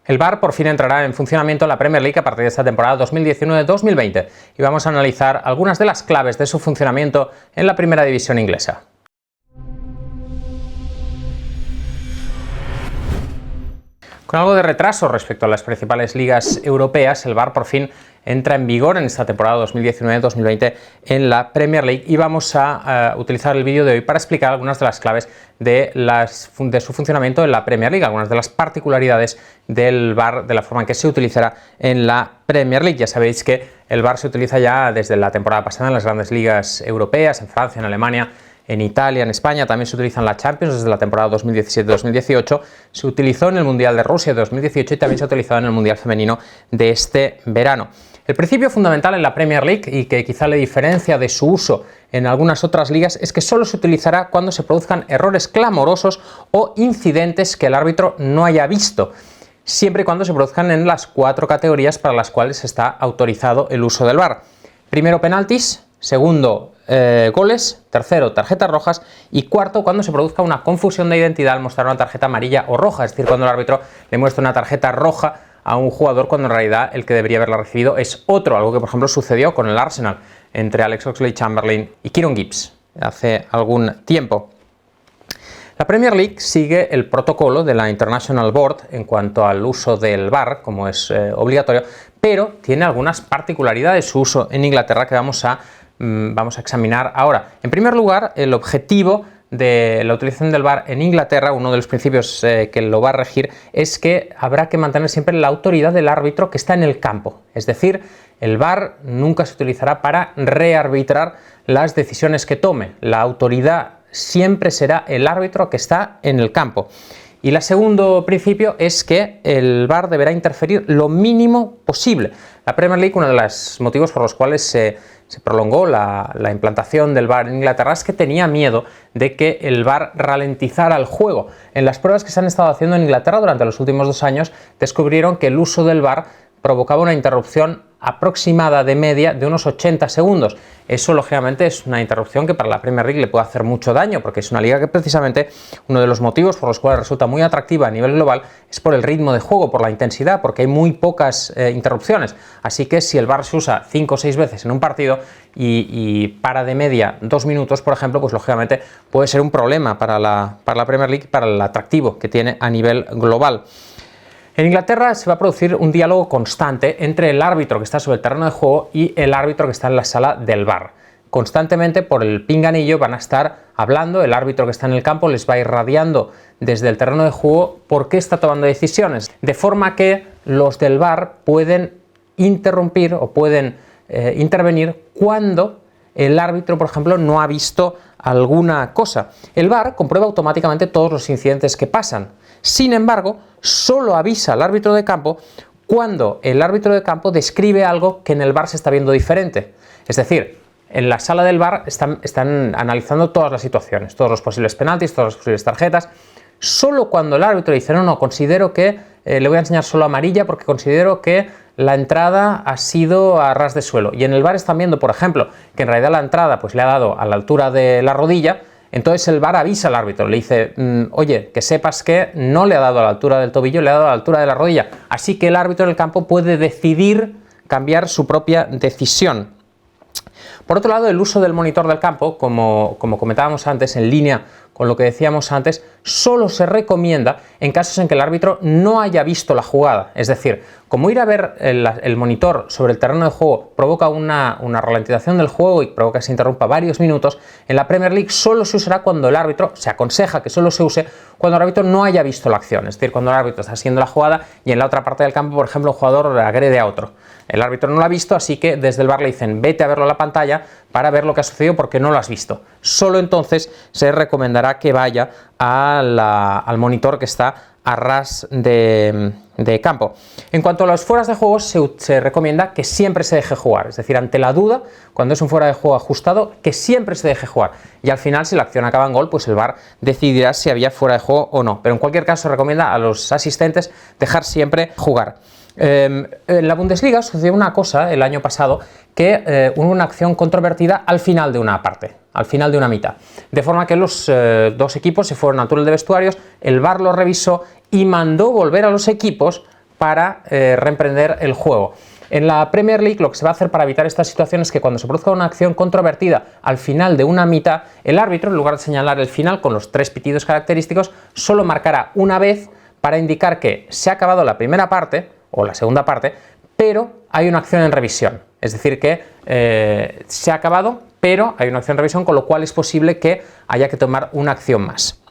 El VAR por fin entrará en funcionamiento en la Premier League a partir de esta temporada 2019-2020 y vamos a analizar algunas de las claves de su funcionamiento en la primera división inglesa. Con algo de retraso respecto a las principales ligas europeas, el VAR por fin entra en vigor en esta temporada 2019-2020 en la Premier League y vamos a utilizar el vídeo de hoy para explicar algunas de las claves de su funcionamiento en la Premier League, algunas de las particularidades del VAR, de la forma en que se utilizará en la Premier League. Ya sabéis que el VAR se utiliza ya desde la temporada pasada en las grandes ligas europeas, en Francia, en Alemania, en Italia, en España. También se utiliza en la Champions desde la temporada 2017-2018, se utilizó en el Mundial de Rusia de 2018 y también se ha utilizado en el Mundial Femenino de este verano. El principio fundamental en la Premier League, y que quizá le diferencia de su uso en algunas otras ligas, es que solo se utilizará cuando se produzcan errores clamorosos o incidentes que el árbitro no haya visto, siempre y cuando se produzcan en las 4 categorías para las cuales está autorizado el uso del VAR. Primero, penaltis; segundo, goles; tercero, tarjetas rojas; y cuarto, cuando se produzca una confusión de identidad al mostrar una tarjeta amarilla o roja, es decir, cuando el árbitro le muestra una tarjeta roja a un jugador cuando en realidad el que debería haberla recibido es otro, algo que por ejemplo sucedió con el Arsenal entre Alex Oxlade-Chamberlain y Kieran Gibbs hace algún tiempo. La Premier League sigue el protocolo de la International Board en cuanto al uso del VAR, como es obligatorio, pero tiene algunas particularidades su uso en Inglaterra que vamos a examinar ahora. En primer lugar, el objetivo de la utilización del VAR en Inglaterra, uno de los principios que lo va a regir, es que habrá que mantener siempre la autoridad del árbitro que está en el campo. Es decir, el VAR nunca se utilizará para rearbitrar las decisiones que tome. La autoridad siempre será el árbitro que está en el campo. Y el segundo principio es que el VAR deberá interferir lo mínimo posible. La Premier League, uno de los motivos por los cuales se prolongó la implantación del VAR en Inglaterra, es que tenía miedo de que el VAR ralentizara el juego. En las pruebas que se han estado haciendo en Inglaterra durante los últimos 2 años, descubrieron que el uso del VAR provocaba una interrupción aproximada de media de unos 80 segundos. Eso, lógicamente, es una interrupción que para la Premier League le puede hacer mucho daño, porque es una liga que precisamente uno de los motivos por los cuales resulta muy atractiva a nivel global es por el ritmo de juego, por la intensidad, porque hay muy pocas interrupciones. Así que si el VAR se usa 5 o 6 veces en un partido y para de media 2 minutos, por ejemplo, pues lógicamente puede ser un problema para la Premier League, para el atractivo que tiene a nivel global. En Inglaterra se va a producir un diálogo constante entre el árbitro que está sobre el terreno de juego y el árbitro que está en la sala del VAR. Constantemente por el pinganillo van a estar hablando, el árbitro que está en el campo les va a ir radiando desde el terreno de juego por qué está tomando decisiones, de forma que los del VAR pueden interrumpir o pueden intervenir cuando el árbitro, por ejemplo, no ha visto alguna cosa. El VAR comprueba automáticamente todos los incidentes que pasan. Sin embargo, solo avisa al árbitro de campo cuando el árbitro de campo describe algo que en el VAR se está viendo diferente. Es decir, en la sala del VAR están analizando todas las situaciones, todos los posibles penaltis, todas las posibles tarjetas. Solo cuando el árbitro dice, no, considero que le voy a enseñar solo amarilla porque considero que la entrada ha sido a ras de suelo. Y en el VAR están viendo, por ejemplo, que en realidad la entrada pues le ha dado a la altura de la rodilla. Entonces el VAR avisa al árbitro, le dice, oye, que sepas que no le ha dado a la altura del tobillo, le ha dado a la altura de la rodilla. Así que el árbitro en el campo puede decidir cambiar su propia decisión. Por otro lado, el uso del monitor del campo, como comentábamos antes, en línea con lo que decíamos antes, solo se recomienda en casos en que el árbitro no haya visto la jugada. Es decir, como ir a ver el monitor sobre el terreno de juego provoca una ralentización del juego y provoca que se interrumpa varios minutos, en la Premier League solo se usará cuando el árbitro, se aconseja que solo se use cuando el árbitro no haya visto la acción. Es decir, cuando el árbitro está haciendo la jugada y en la otra parte del campo, por ejemplo, un jugador agrede a otro. El árbitro no lo ha visto, así que desde el VAR le dicen, vete a verlo a la pantalla para ver lo que ha sucedido porque no lo has visto. Solo entonces se recomendará que vaya al monitor que está a ras de campo. En cuanto a los fueras de juego, se recomienda que siempre se deje jugar, es decir, ante la duda, cuando es un fuera de juego ajustado, que siempre se deje jugar. Y al final, si la acción acaba en gol, pues el VAR decidirá si había fuera de juego o no. Pero en cualquier caso, se recomienda a los asistentes dejar siempre jugar. En la Bundesliga sucedió una cosa el año pasado, que hubo una acción controvertida al final de una parte, al final de una mitad. De forma que los 2 equipos se fueron al túnel de vestuarios, el VAR lo revisó y mandó volver a los equipos para reemprender el juego. En la Premier League lo que se va a hacer para evitar esta situación es que cuando se produzca una acción controvertida al final de una mitad, el árbitro, en lugar de señalar el final con los 3 pitidos característicos, solo marcará una vez para indicar que se ha acabado la primera parte o la segunda parte, pero hay una acción en revisión. Es decir, que se ha acabado, pero hay una acción en revisión, con lo cual es posible que haya que tomar una acción más.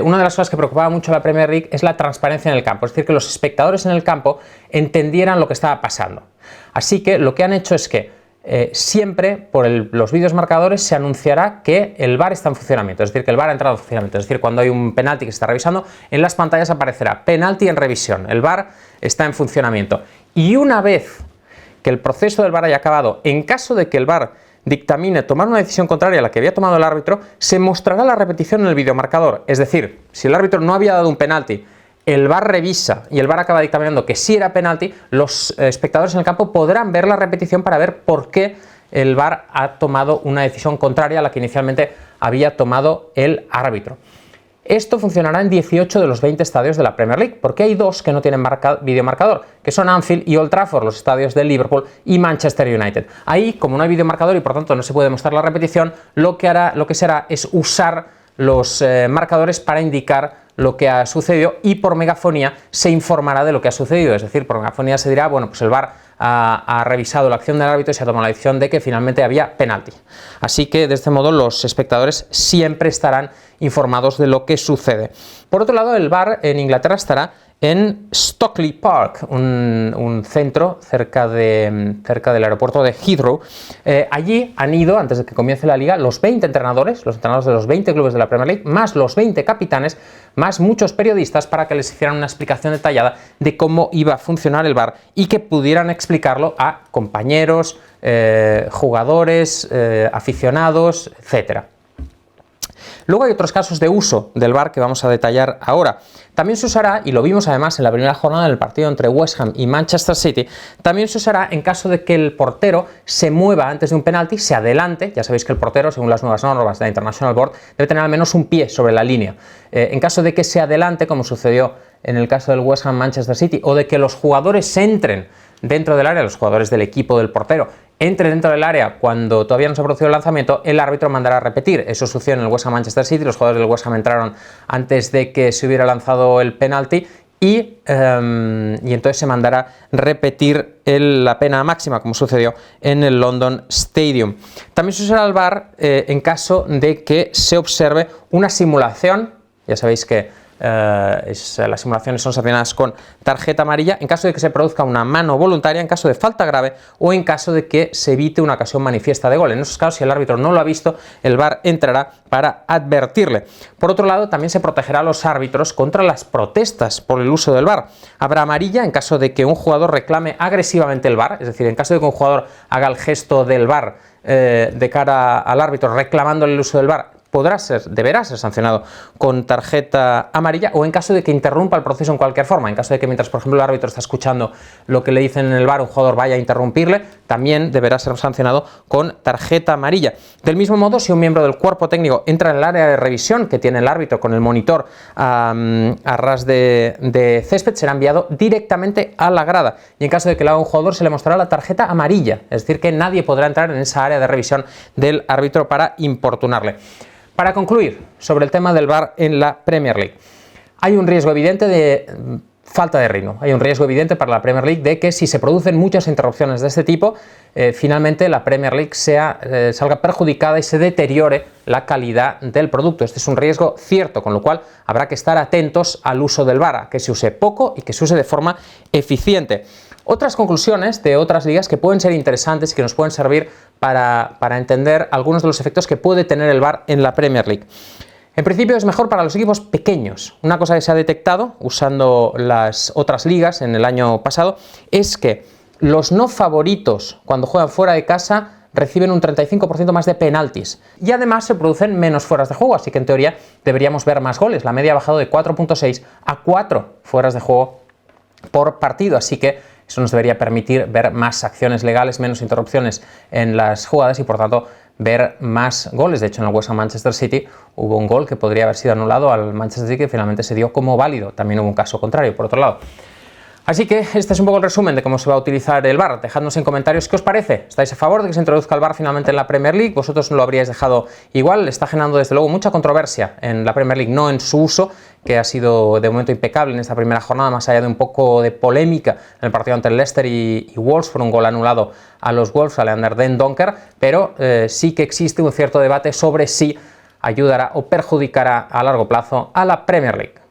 Una de las cosas que preocupaba mucho a la Premier League es la transparencia en el campo, es decir, que los espectadores en el campo entendieran lo que estaba pasando. Así que lo que han hecho es que siempre por los vídeos marcadores se anunciará que el VAR está en funcionamiento, es decir, que el VAR ha entrado en funcionamiento, es decir, cuando hay un penalti que se está revisando, en las pantallas aparecerá penalti en revisión, el VAR está en funcionamiento. Y una vez que el proceso del VAR haya acabado, en caso de que el VAR dictamine tomar una decisión contraria a la que había tomado el árbitro, se mostrará la repetición en el videomarcador. Es decir, si el árbitro no había dado un penalti, el VAR revisa y el VAR acaba dictaminando que sí era penalti, los espectadores en el campo podrán ver la repetición para ver por qué el VAR ha tomado una decisión contraria a la que inicialmente había tomado el árbitro. Esto funcionará en 18 de los 20 estadios de la Premier League, porque hay 2 que no tienen videomarcador, que son Anfield y Old Trafford, los estadios de Liverpool y Manchester United. Ahí, como no hay videomarcador y por tanto no se puede mostrar la repetición, lo que se hará es usar los marcadores para indicar lo que ha sucedido, y por megafonía se informará de lo que ha sucedido. Es decir, por megafonía se dirá, bueno, pues el VAR ha revisado la acción del árbitro y se ha tomado la decisión de que finalmente había penalti. Así que de este modo los espectadores siempre estarán informados de lo que sucede. Por otro lado, el VAR en Inglaterra estará en Stockley Park, un centro cerca del aeropuerto de Heathrow. Allí han ido, antes de que comience la liga, los 20 entrenadores, los entrenadores de los 20 clubes de la Premier League, más los 20 capitanes, más muchos periodistas, para que les hicieran una explicación detallada de cómo iba a funcionar el VAR y que pudieran explicarlo a compañeros, jugadores, aficionados, etcétera. Luego hay otros casos de uso del VAR que vamos a detallar ahora. También se usará, y lo vimos además en la primera jornada del partido entre West Ham y Manchester City, también se usará en caso de que el portero se mueva antes de un penalti, se adelante. Ya sabéis que el portero, según las nuevas normas de la International Board, debe tener al menos un pie sobre la línea. En caso de que se adelante, como sucedió en el caso del West Ham Manchester City, o de que los jugadores entren dentro del área, los jugadores del equipo del portero entre dentro del área cuando todavía no se ha producido el lanzamiento, el árbitro mandará a repetir. Eso sucedió en el West Ham Manchester City, los jugadores del West Ham entraron antes de que se hubiera lanzado el penalti y entonces se mandará repetir la pena máxima, como sucedió en el London Stadium. También se usará el VAR en caso de que se observe una simulación. Ya sabéis que las simulaciones son sancionadas con tarjeta amarilla en caso de que se produzca una mano voluntaria, en caso de falta grave o en caso de que se evite una ocasión manifiesta de gol. En esos casos, si el árbitro no lo ha visto, el VAR entrará para advertirle. Por otro lado, también se protegerá a los árbitros contra las protestas por el uso del VAR. Habrá amarilla en caso de que un jugador reclame agresivamente el VAR, es decir, en caso de que un jugador haga el gesto del VAR de cara al árbitro reclamándole el uso del VAR, deberá ser sancionado con tarjeta amarilla, o en caso de que interrumpa el proceso en cualquier forma, en caso de que mientras, por ejemplo, el árbitro está escuchando lo que le dicen en el VAR, un jugador vaya a interrumpirle, también deberá ser sancionado con tarjeta amarilla. Del mismo modo, si un miembro del cuerpo técnico entra en el área de revisión que tiene el árbitro con el monitor a ras de césped, será enviado directamente a la grada, y en caso de que lo haga un jugador se le mostrará la tarjeta amarilla, es decir, que nadie podrá entrar en esa área de revisión del árbitro para importunarle. Para concluir sobre el tema del VAR en la Premier League, hay un riesgo evidente de falta de ritmo. Hay un riesgo evidente para la Premier League de que si se producen muchas interrupciones de este tipo, finalmente la Premier League salga perjudicada y se deteriore la calidad del producto. Este es un riesgo cierto, con lo cual habrá que estar atentos al uso del VAR, a que se use poco y que se use de forma eficiente. Otras conclusiones de otras ligas que pueden ser interesantes y que nos pueden servir para entender algunos de los efectos que puede tener el VAR en la Premier League. En principio es mejor para los equipos pequeños. Una cosa que se ha detectado usando las otras ligas en el año pasado es que los no favoritos cuando juegan fuera de casa reciben un 35% más de penaltis y además se producen menos fueras de juego, así que en teoría deberíamos ver más goles. La media ha bajado de 4.6 a 4 fueras de juego por partido, así que eso nos debería permitir ver más acciones legales, menos interrupciones en las jugadas y por tanto ver más goles. De hecho, en el West Ham Manchester City hubo un gol que podría haber sido anulado al Manchester City que finalmente se dio como válido. También hubo un caso contrario, por otro lado. Así que este es un poco el resumen de cómo se va a utilizar el VAR. Dejadnos en comentarios qué os parece. ¿Estáis a favor de que se introduzca el VAR finalmente en la Premier League? ¿Vosotros lo habríais dejado igual? Está generando desde luego mucha controversia en la Premier League, no en su uso, que ha sido de momento impecable en esta primera jornada, más allá de un poco de polémica en el partido ante el Leicester y Wolves por un gol anulado a los Wolves, a Leander Den Donker, pero sí que existe un cierto debate sobre si ayudará o perjudicará a largo plazo a la Premier League.